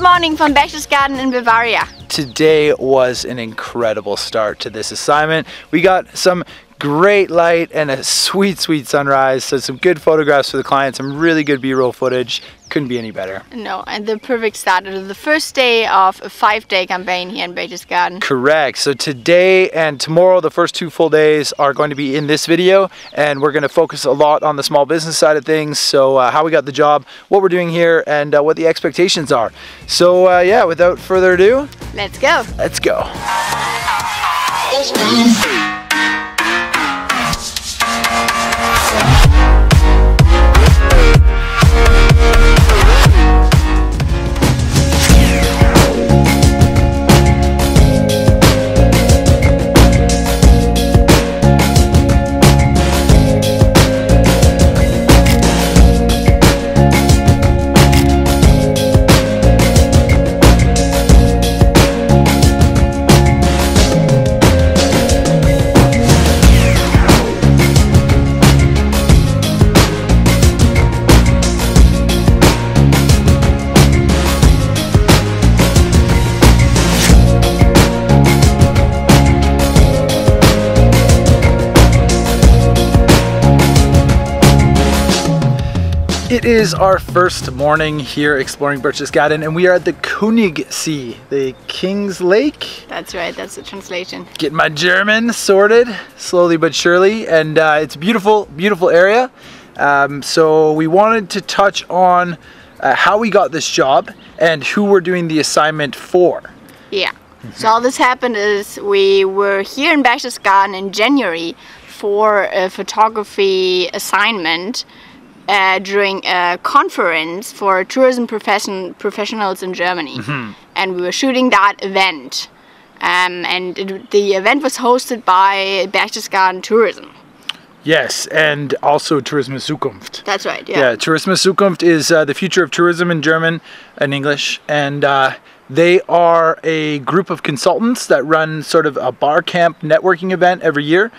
morning from Berchtesgaden in Bavaria. Today was an incredible start to this assignment. We got some great light and a sweet sunrise, so some good photographs for the client, some really good B-roll footage. Couldn't be any better. No, and the perfect start to the first day of a 5-day campaign here in Berchtesgaden. Correct. So today and tomorrow, the first 2 full days, are going to be in this video, and we're going to focus a lot on the small business side of things. So how we got the job, what we're doing here, and what the expectations are. So yeah, without further ado, let's go. Let's go. It is our first morning here exploring Berchtesgaden, and we are at the Königssee, the King's Lake. That's right, that's the translation. Getting my German sorted, slowly but surely, and it's a beautiful area. So we wanted to touch on how we got this job and who we're doing the assignment for. Yeah, so all this happened is we were here in Berchtesgaden in January for a photography assignment during a conference for tourism professionals in Germany. And we were shooting that event. The event was hosted by Berchtesgaden Tourism. Yes, and also Tourismus Zukunft. That's right, yeah. Yeah, Tourismus Zukunft is the future of tourism in German and English, and they are a group of consultants that run sort of a bar camp networking event every year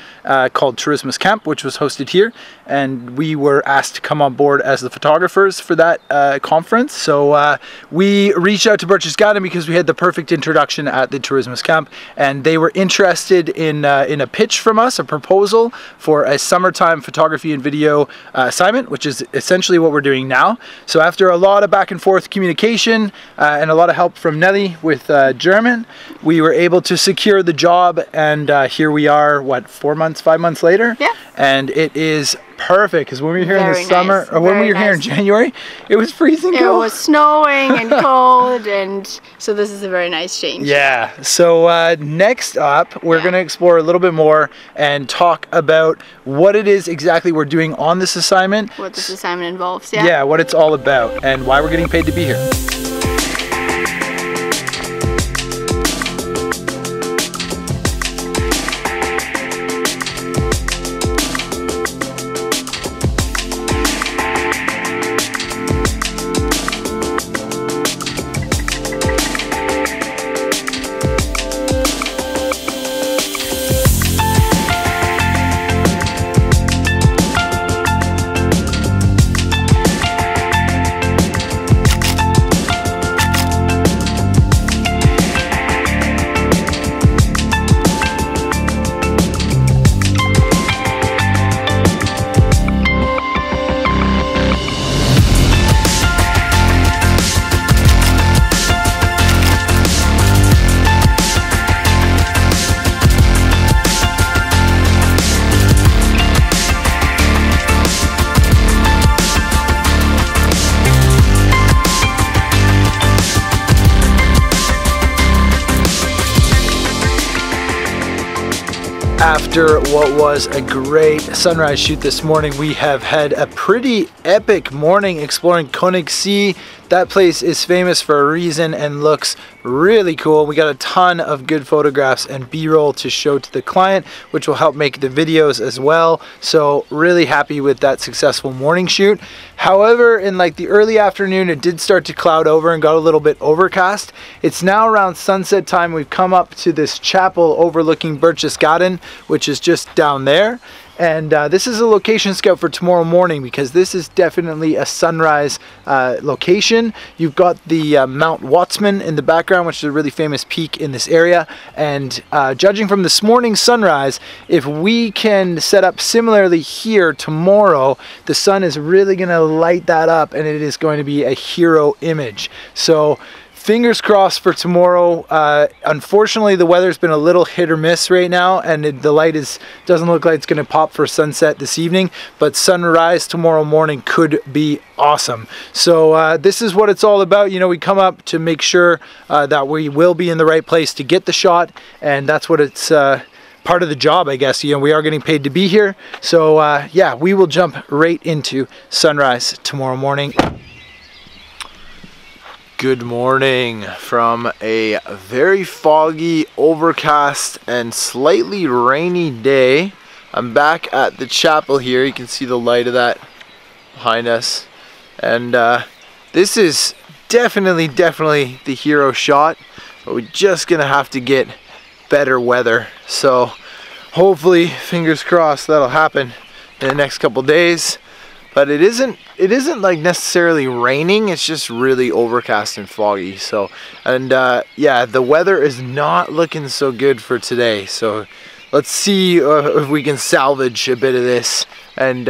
called Tourismus Camp, which was hosted here, and we were asked to come on board as the photographers for that conference. So we reached out to Berchtesgaden because we had the perfect introduction at the Tourismus Camp, and they were interested in a pitch from us, a proposal for a summertime photography and video assignment, which is essentially what we're doing now. So after a lot of back and forth communication and a lot of help from Nellie with German, we were able to secure the job, and here we are, what, 5 months later? Yeah. And it is perfect, because when we were here in the summer, nice. or when we were here in January, it was freezing cold. It was snowing and cold, and so this is a very nice change. Yeah, so next up, we're going to explore a little bit more and talk about what it is exactly we're doing on this assignment. What this assignment involves, Yeah, what it's all about, and why we're getting paid to be here. After what was a great sunrise shoot this morning, we have had a pretty epic morning exploring Königssee. That place is famous for a reason and looks really cool. We got a ton of good photographs and B-roll to show to the client, which will help make the videos as well. So really happy with that successful morning shoot. However, in like the early afternoon, it did start to cloud over and got a little bit overcast. It's now around sunset time. We've come up to this chapel overlooking Berchtesgaden, which is just down there. And this is a location scout for tomorrow morning because this is definitely a sunrise location. You've got the Mount Watsman in the background, which is a really famous peak in this area. And judging from this morning's sunrise, if we can set up similarly here tomorrow, the sun is really going to light that up and it is going to be a hero image. So fingers crossed for tomorrow. Unfortunately, the weather's been a little hit or miss right now, and the light doesn't look like it's going to pop for sunset this evening, but sunrise tomorrow morning could be awesome. So this is what it's all about. You know, we come up to make sure that we will be in the right place to get the shot, and that's what it's part of the job, I guess. You know, we are getting paid to be here. So yeah, we will jump right into sunrise tomorrow morning. Good morning from a very foggy, overcast, and slightly rainy day. I'm back at the chapel here. You can see the light of that behind us. And this is definitely the hero shot, but we're just gonna have to get better weather. So hopefully, fingers crossed, that'll happen in the next couple days. But it isn't like necessarily raining, it's just really overcast and foggy. So, and yeah, the weather is not looking so good for today. So let's see if we can salvage a bit of this and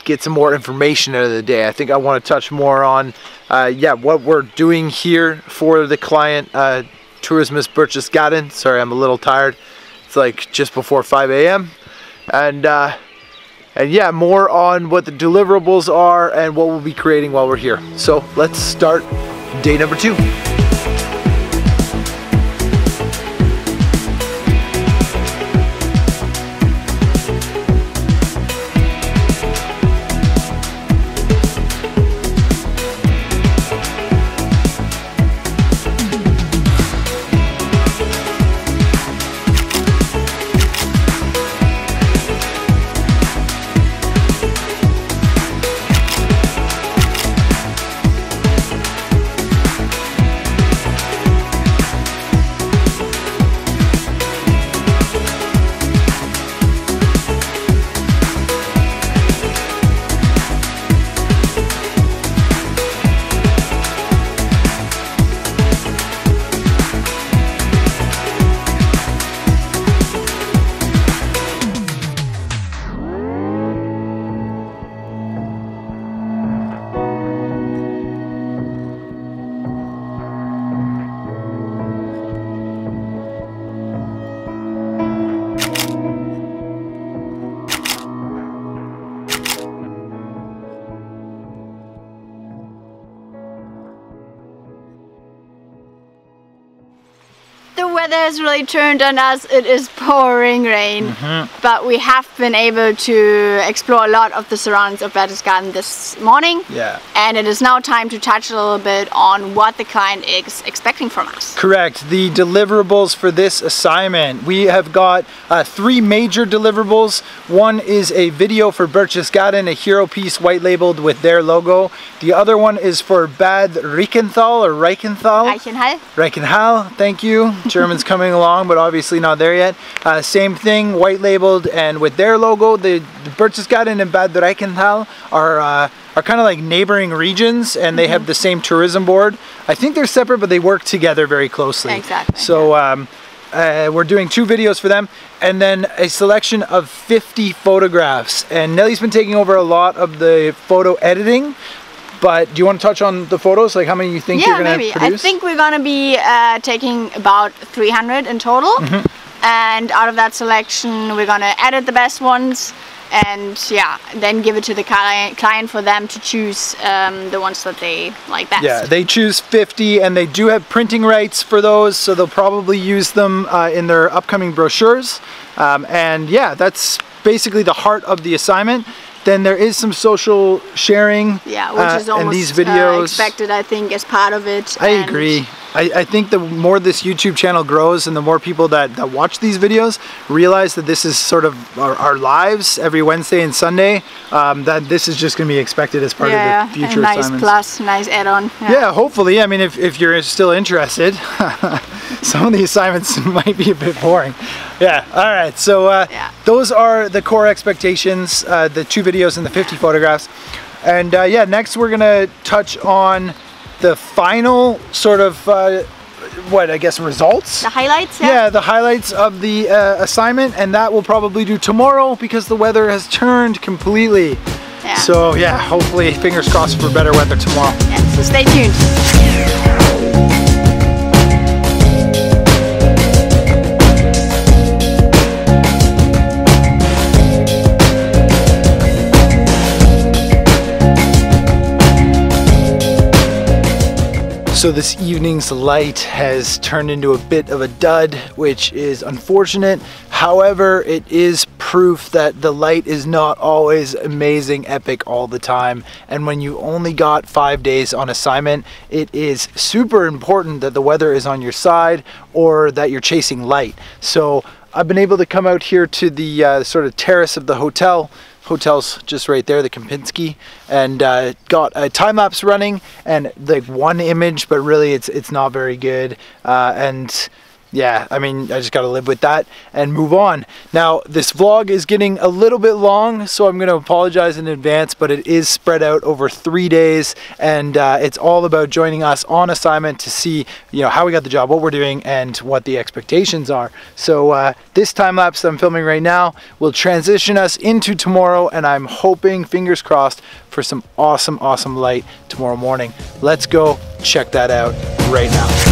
get some more information out of the day. I think I want to touch more on yeah, what we're doing here for the client, Tourismus Berchtesgaden. Sorry, I'm a little tired. It's like just before 5 a.m. And yeah, more on what the deliverables are and what we'll be creating while we're here. So let's start day number 2. The weather has really turned on us. It is pouring rain, but we have been able to explore a lot of the surroundings of Berchtesgaden this morning. Yeah. And it is now time to touch a little bit on what the client is expecting from us. Correct. The deliverables for this assignment. We have got 3 major deliverables. One is a video for Berchtesgaden, a hero piece white labeled with their logo. The other one is for Bad Reichenthal or Reichenthal. Reichenhall, thank you. German's coming along, but obviously not there yet. Same thing, white labeled and with their logo. The Berchtesgaden and Bad Reichenthal are kind of like neighboring regions, and they have the same tourism board. I think they're separate, but they work together very closely. Exactly. So we're doing 2 videos for them, and then a selection of 50 photographs. And Nellie's been taking over a lot of the photo editing. But do you want to touch on the photos? Like how many you think you're going to produce? I think we're going to be taking about 300 in total. And out of that selection, we're going to edit the best ones. And yeah, then give it to the client for them to choose the ones that they like best. Yeah, they choose 50, and they do have printing rights for those, so they'll probably use them in their upcoming brochures. And yeah, that's basically the heart of the assignment. Then there is some social sharing, yeah, which is almost these videos. Expected, I think, as part of it. I agree. I think the more this YouTube channel grows and the more people that watch these videos realize that this is sort of our lives every Wednesday and Sunday, that this is just going to be expected as part of the future assignments. Nice plus, nice add-on. Yeah, hopefully. I mean, if you're still interested. some of the assignments might be a bit boring. Yeah, all right, so those are the core expectations, the 2 videos and the 50 photographs. And yeah, next we're gonna touch on the final sort of, what, I guess results? The highlights? Yeah, the highlights of the assignment, and that we'll probably do tomorrow because the weather has turned completely. Yeah. So yeah, hopefully, fingers crossed for better weather tomorrow. Yeah, so stay tuned. So this evening's light has turned into a bit of a dud, which is unfortunate. However, it is proof that the light is not always amazing, epic all the time. And when you only got 5 days on assignment, it is super important that the weather is on your side or that you're chasing light. So I've been able to come out here to the sort of terrace of the hotel. Hotel's just right there, the Kempinski, and got a time lapse running and like 1 image, but really it's not very good. And yeah, I mean, I just got to live with that and move on. Now, this vlog is getting a little bit long, so I'm going to apologize in advance, but it is spread out over 3 days, and it's all about joining us on assignment to see, you know, how we got the job, what we're doing, and what the expectations are. So this time lapse that I'm filming right now will transition us into tomorrow, and I'm hoping, fingers crossed, for some awesome light tomorrow morning. Let's go check that out right now.